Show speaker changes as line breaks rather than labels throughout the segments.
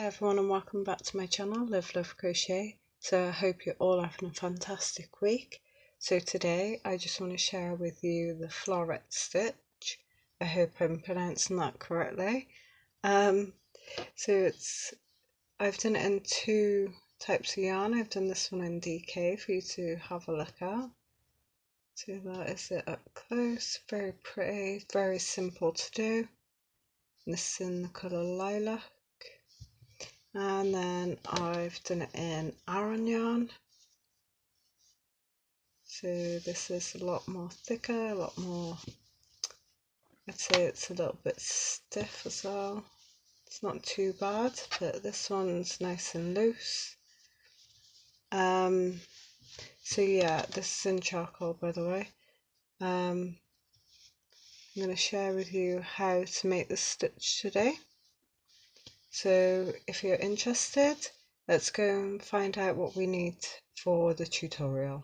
everyone and welcome back to my channel, Live Love Crochet. So I hope you're all having a fantastic week. So today I just want to share with you the floret stitch. I hope I'm pronouncing that correctly. I've done it in two types of yarn. I've done this one in DK for you to have a look at. So that is it up close, very pretty, very simple to do. And this is in the colour lilac. And then I've done it in Aran yarn. So this is a lot more thicker, a lot more, I'd say it's a little bit stiff as well. It's not too bad, but this one's nice and loose. So yeah, this is in charcoal, by the way. I'm going to share with you how to make this stitch today. So if you're interested, let's go and find out what we need for the tutorial.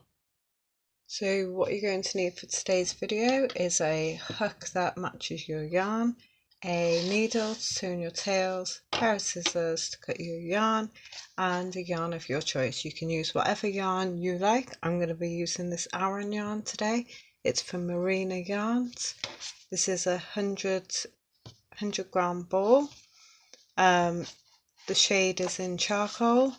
So what you're going to need for today's video is a hook that matches your yarn, a needle to sew your tails, a pair of scissors to cut your yarn, and a yarn of your choice. You can use whatever yarn you like. I'm going to be using this Aran yarn today. It's from Marina Yarns. This is a 100 gram ball. The shade is in charcoal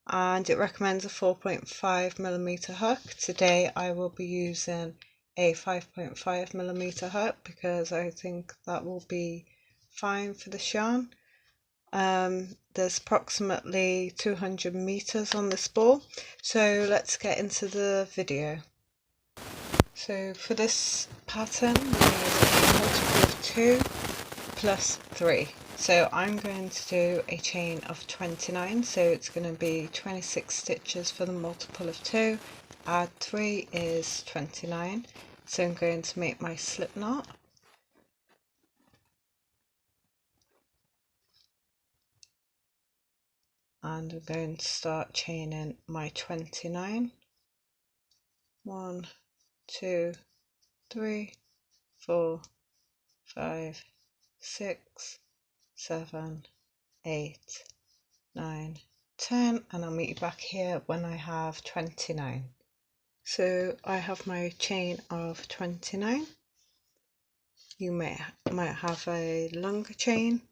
and it recommends a 4.5mm hook. Today I will be using a 5.5mm hook because I think that will be fine for this yarn. There's approximately 200 meters on this ball, so let's get into the video. So for this pattern we need a multiple of 2 plus 3. So I'm going to do a chain of 29, so it's going to be 26 stitches for the multiple of 2, add 3 is 29. So I'm going to make my slip knot. And I'm going to start chaining my 29. 1, 2, 3, 4, 5, 6, 7, 8, 9, 10, and I'll meet you back here when I have 29. So I have my chain of 29. You might have a longer chain.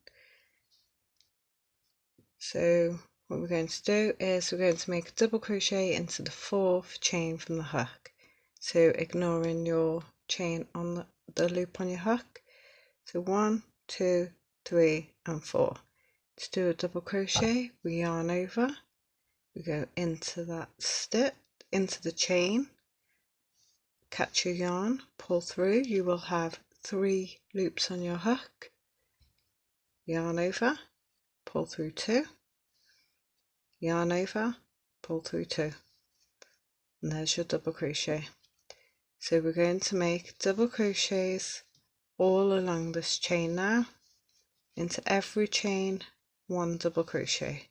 So what we're going to do is we're going to make a double crochet into the 4th chain from the hook. So ignoring your chain on the loop on your hook. So 1, 2, 3 and 4. To do a double crochet, we yarn over, we go into that stitch, into the chain, catch your yarn, pull through. You will have 3 loops on your hook, yarn over, pull through 2, yarn over, pull through 2, and there's your double crochet. So we're going to make double crochets all along this chain now. Into every chain 1 double crochet.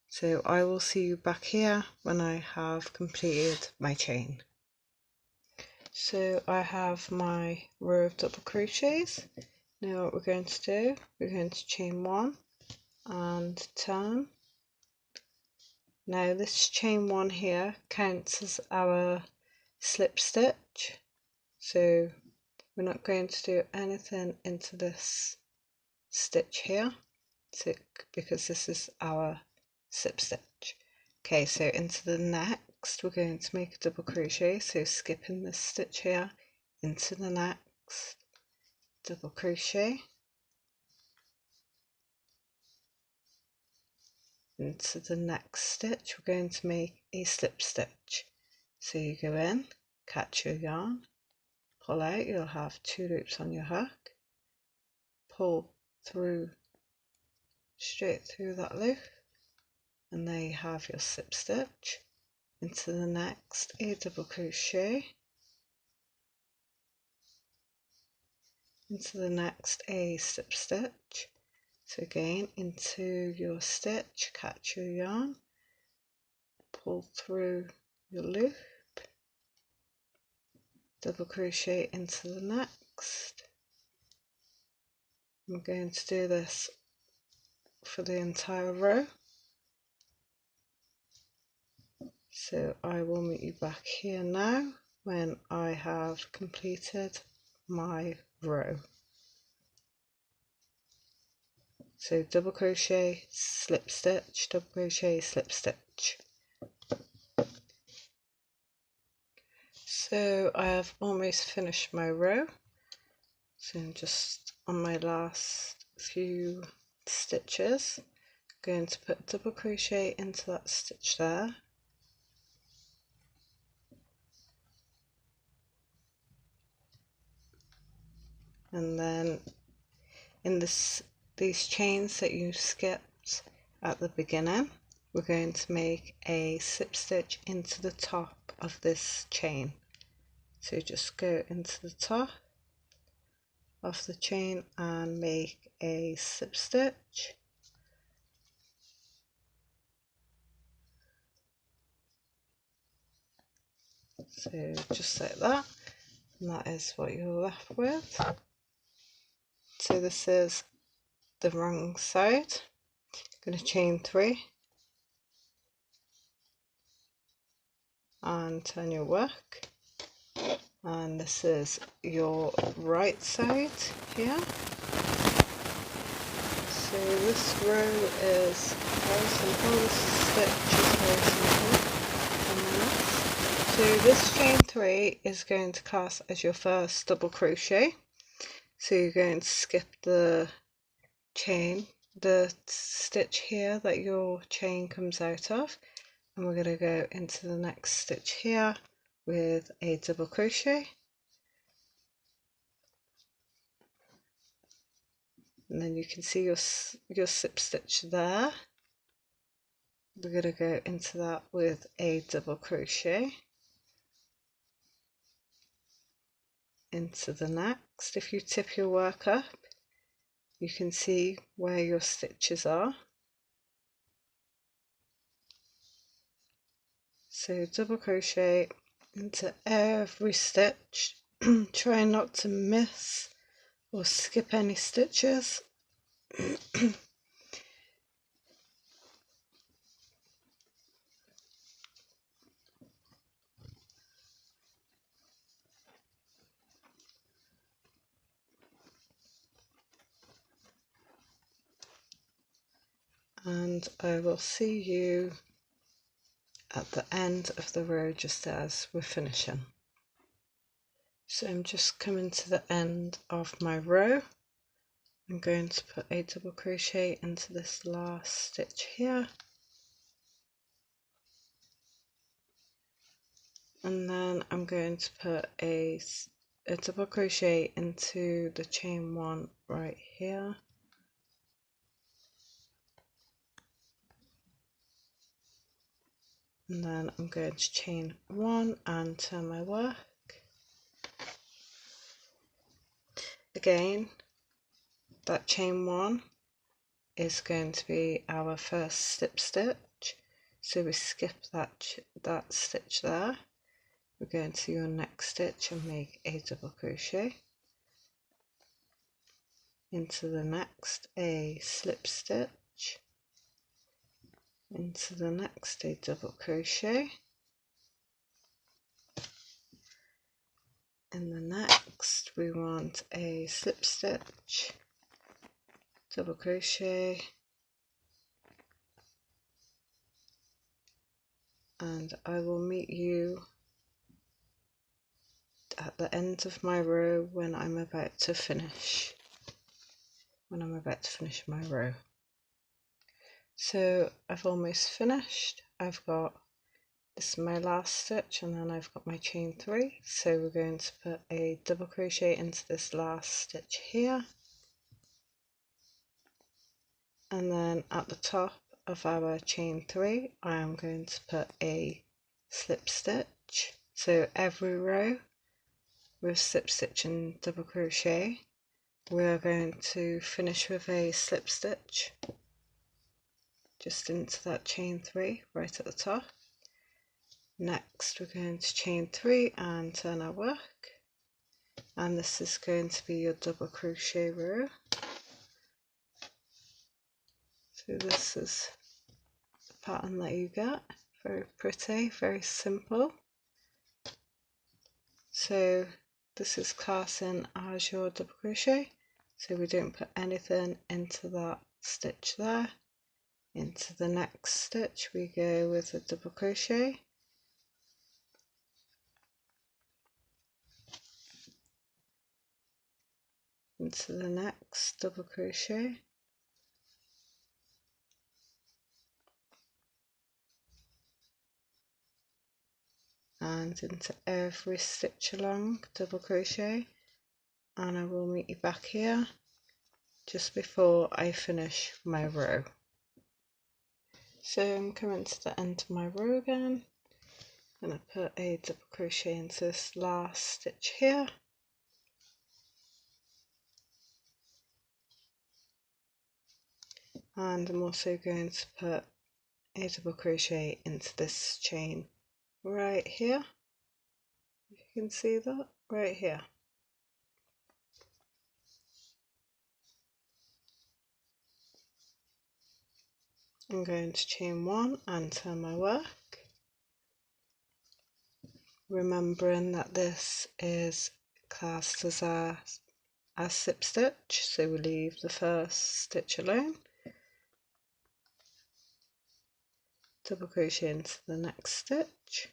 So I will see you back here when I have completed my chain. So I have my row of double crochets. Now what we're going to do, we're going to chain 1 and turn. Now this chain 1 here counts as our slip stitch, so we're not going to do anything into this stitch here because this is our slip stitch. Okay, so into the next we're going to make a double crochet, so skipping this stitch here, into the next double crochet, into the next stitch we're going to make a slip stitch. So you go in, catch your yarn, pull out, you'll have 2 loops on your hook, pull through, straight through that loop, and there you have your slip stitch. Into the next a double crochet, into the next a slip stitch. So again, into your stitch, catch your yarn, pull through your loop, double crochet into the next. I'm going to do this for the entire row. So I will meet you back here now when I have completed my row. So double crochet, slip stitch, double crochet, slip stitch. So I have almost finished my row. So I'm just on my last few stitches. I'm going to put double crochet into that stitch there. And then in these chains that you skipped at the beginning, we're going to make a slip stitch into the top of this chain. So just go into the top of the chain and make a slip stitch. So just like that, and that is what you're left with. So this is the wrong side. I'm going to chain 3 and turn your work, and this is your right side here. So this row is very simple, this stitch is very simple. So this chain 3 is going to class as your first double crochet. So you're going to skip the chain, the stitch here that your chain comes out of, and we're going to go into the next stitch here with a double crochet, and then you can see your slip stitch there. We're going to go into that with a double crochet into the next. If you tip your work up, you can see where your stitches are. So double crochet into every stitch. Try not to miss or skip any stitches. And I will see you at the end of the row just as we're finishing. So I'm just coming to the end of my row. I'm going to put a double crochet into this last stitch here, and then I'm going to put a double crochet into the chain 1 right here, and then I'm going to chain 1 and turn my work. Again, that chain 1 is going to be our first slip stitch, so we skip that stitch there. We're going to your next stitch and make a double crochet into the next, a slip stitch into the next, a double crochet in the next. We want a slip stitch, double crochet, and I will meet you at the end of my row when I'm about to finish my row. So I've almost finished. I've got, this is my last stitch, and then I've got my chain 3, so we're going to put a double crochet into this last stitch here, and then at the top of our chain 3 I am going to put a slip stitch. So every row with slip stitch and double crochet, we are going to finish with a slip stitch just into that chain 3 right at the top. Next we're going to chain 3 and turn our work, and this is going to be your double crochet row. So this is the pattern that you get. Very pretty, very simple. So this is classing as your double crochet. So we don't put anything into that stitch there. Into the next stitch we go with a double crochet. Into the next double crochet. And into every stitch along double crochet, and I will meet you back here just before I finish my row. So I'm coming to the end of my row again. I'm going to put a double crochet into this last stitch here, and I'm also going to put a double crochet into this chain right here. If you can see that right here. I'm going to chain one and turn my work, remembering that this is classed as a slip stitch, so we leave the first stitch alone. Double crochet into the next stitch,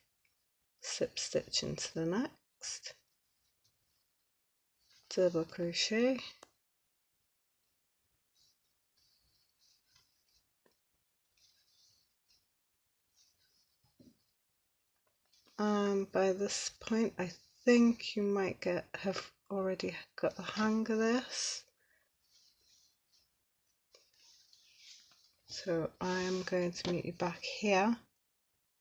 slip stitch into the next, double crochet, and by this point I think you might have already got the hang of this. So I'm going to meet you back here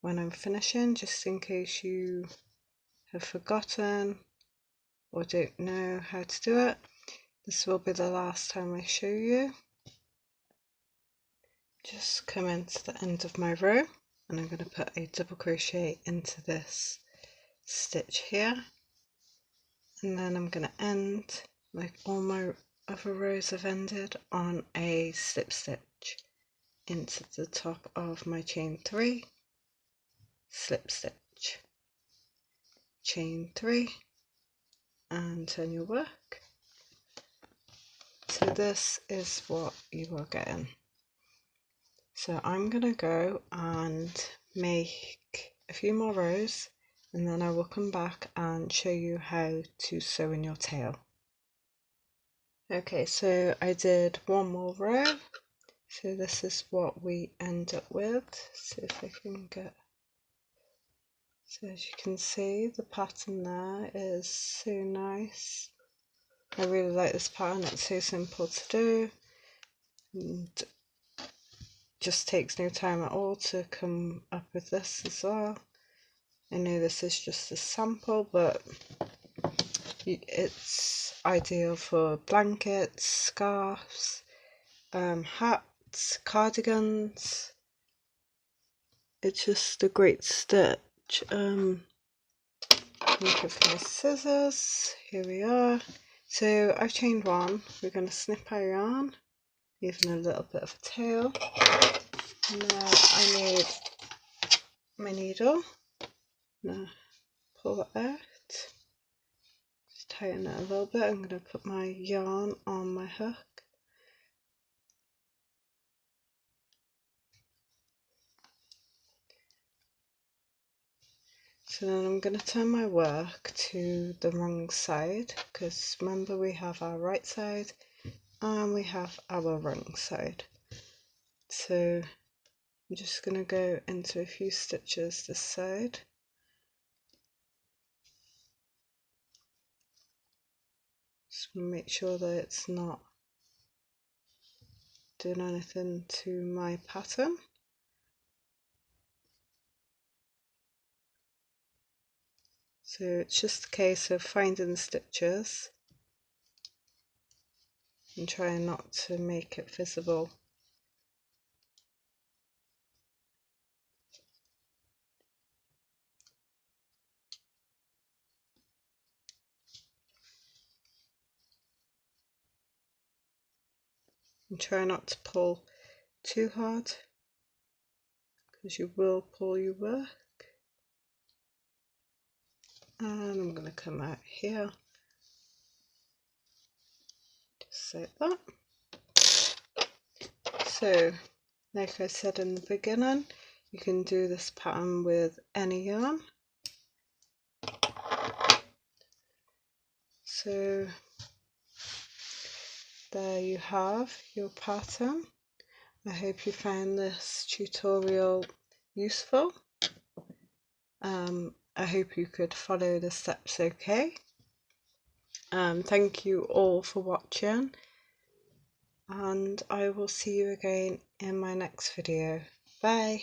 when I'm finishing, just in case you have forgotten or don't know how to do it. This will be the last time I show you. Just come into the end of my row, and I'm going to put a double crochet into this stitch here, and then I'm going to end, like all my other rows have ended, on a slip stitch into the top of my chain 3, slip stitch, chain 3, and turn your work. So this is what you are getting. So I'm going to go and make a few more rows, and then I will come back and show you how to sew in your tail. Okay, so I did one more row, so this is what we end up with. See if I can get, so as you can see the pattern there is so nice. I really like this pattern, it's so simple to do and just takes no time at all to come up with this as well. I know this is just a sample, but it's ideal for blankets, scarves, hats, cardigans. It's just a great stitch. Looking for my scissors, here we are. So I've chained one, we're going to snip our yarn, leaving a little bit of a tail. Now I need my needle. Now pull it out, just tighten it a little bit. I'm going to put my yarn on my hook. So then I'm going to turn my work to the wrong side, because remember we have our right side and we have our wrong side. So I'm just going to go into a few stitches this side. Just make sure that it's not doing anything to my pattern. So it's just a case of finding the stitches and trying not to make it visible. And try not to pull too hard, because you will pull your work. And I'm going to come out here, just like that. So, like I said in the beginning, you can do this pattern with any yarn. So there you have your pattern. I hope you found this tutorial useful. I hope you could follow the steps okay. Thank you all for watching, and I will see you again in my next video. Bye!